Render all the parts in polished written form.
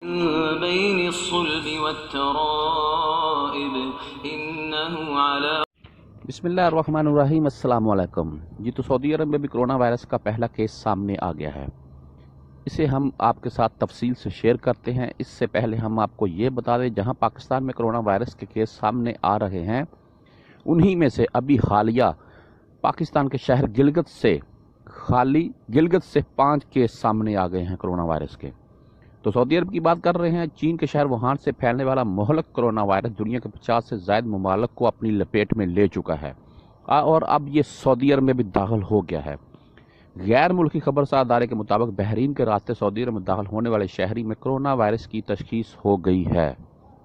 بين الصلب والترائب إنه على बिस्मिल्लाहिर्रहमानिर्रहीम। अस्सलाम वालेकुम। जी तो सऊदी अरब में भी कोरोना वायरस का पहला केस सामने आ गया है। इसे हम आपके साथ तफसील से शेयर करते हैं। इससे पहले हम आपको ये बता दें, जहां पाकिस्तान में कोरोना वायरस के केस सामने आ रहे हैं, उन्हीं में से अभी हालिया पाकिस्तान के शहर गिलगित से 5 केस सामने आ गए हैं कोरोना वायरस के। तो सऊदी अरब की बात कर रहे हैं। चीन के शहर वुहान से फैलने वाला मोहलक कोरोना वायरस दुनिया के 50 से ज्यादा ममालिक को अपनी लपेट में ले चुका है और अब ये सऊदी अरब में भी दाखिल हो गया है। गैर मुल्की खबरसार अदारे के मुताबिक बहरीन के रास्ते सऊदी अरब में दाखिल होने वाले शहरी में कोरोना वायरस की तशखीस हो गई है।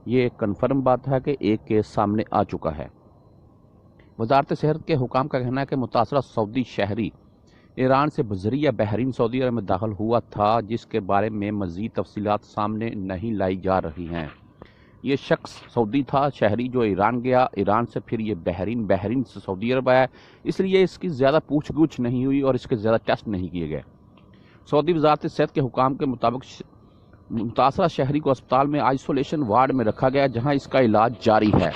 ये एक कन्फर्म बात है कि एक केस सामने आ चुका है। वजारत सेहत के हुकाम का कहना है कि मुतासरा सऊदी शहरी ईरान से बजरिया बहरीन सऊदी अरब में दाखिल हुआ था, जिसके बारे में मज़ीद तफसीलात सामने नहीं लाई जा रही हैं। ये शख्स सऊदी था, शहरी जो ईरान गया, ईरान से फिर ये बहरीन से सऊदी अरब आया, इसलिए इसकी ज़्यादा पूछगछ नहीं हुई और इसके ज़्यादा टेस्ट नहीं किए गए। सऊदी वजारत सेहत के हुकाम के मुताबिक मुतासरा शहरी को अस्पताल में आइसोलेशन वार्ड में रखा गया, जहाँ इसका इलाज जारी है।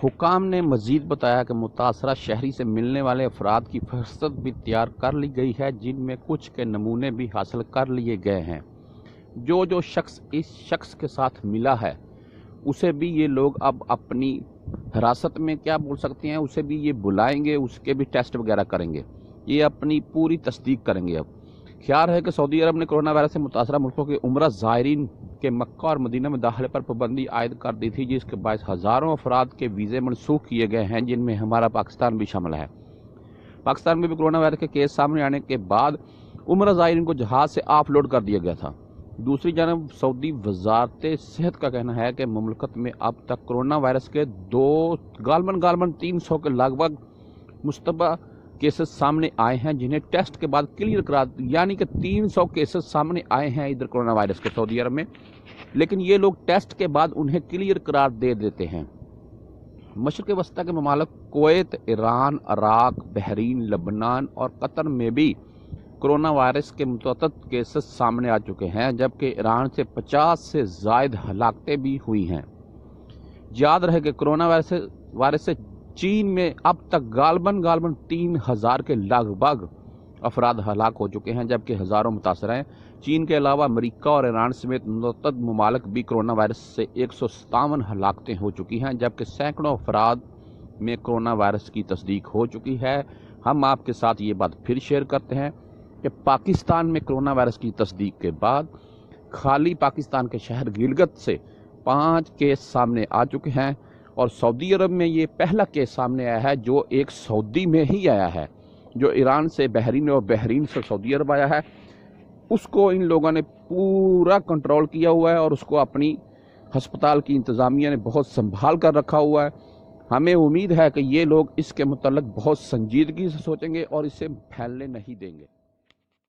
हुकाम ने मजीद बताया कि मुतासरा शहरी से मिलने वाले अफराद की फहरिस्त भी तैयार कर ली गई है, जिनमें कुछ के नमूने भी हासिल कर लिए गए हैं। जो शख्स इस शख्स के साथ मिला है उसे भी ये लोग अब अपनी हिरासत में क्या बोल सकते हैं, उसे भी ये बुलाएंगे, उसके भी टेस्ट वगैरह करेंगे, ये अपनी पूरी तस्दीक करेंगे। अब ख्याल है कि सऊदी अरब ने कोरोना वायरस से मुतासरा मुल्कों के उम्रा ज़ायरीन के मक्का और मदीना में दाखिले पर पाबंदी आयद कर दी थी, जिसके बायस हज़ारों अफराद के वीज़े मनसूख किए गए हैं, जिनमें हमारा पाकिस्तान भी शामिल है। पाकिस्तान में भी कोरोना वायरस के केस सामने आने के बाद उम्रा ज़ायरीन को जहाज़ से ऑफलोड कर दिया गया था। दूसरी जानब सऊदी वजारत सेहत का कहना है कि मुमलकत में अब तक कोरोना वायरस के गालबन 300 के लगभग मुश्तबा केसेस सामने आए हैं, जिन्हें टेस्ट के बाद क्लियर करार, यानी कि 300 केसेस सामने आए हैं इधर कोरोना वायरस के सऊदी अरब में, लेकिन ये लोग टेस्ट के बाद उन्हें क्लियर करार दे देते हैं। मशरक़ वस्ता के ममालिक कुवैत, ईरान, इराक, बहरीन, लबनान और कतर में भी कोरोना वायरस के मुतअद्दिद केसेस सामने आ चुके हैं, जबकि ईरान से 50 से ज़ायद हलाकतें भी हुई हैं। याद रहे कि कोरोना वायरस से चीन में अब तक गालबन 3000 के लगभग अफराद हलाक हो चुके हैं, जबकि हज़ारों मुतासर हैं। चीन के अलावा अमेरिका और ईरान समेत मुतअद्दिद ममालिक भी कोरोना वायरस से 157 हलाकतें हो चुकी हैं, जबकि सैकड़ों अफराद में कोरोना वायरस की तस्दीक हो चुकी है। हम आपके साथ ये बात फिर शेयर करते हैं कि पाकिस्तान में कोरोना वायरस की तस्दीक के बाद खाली पाकिस्तान के शहर गिलगित से 5 केस सामने आ चुके हैं और सऊदी अरब में ये पहला केस सामने आया है, जो एक सऊदी में ही आया है, जो ईरान से बहरीन और बहरीन से सऊदी अरब आया है। उसको इन लोगों ने पूरा कंट्रोल किया हुआ है और उसको अपनी हस्पताल की इंतज़ामिया ने बहुत संभाल कर रखा हुआ है। हमें उम्मीद है कि ये लोग इसके मुतल्लिक़ बहुत संजीदगी से सोचेंगे और इसे फैलने नहीं देंगे।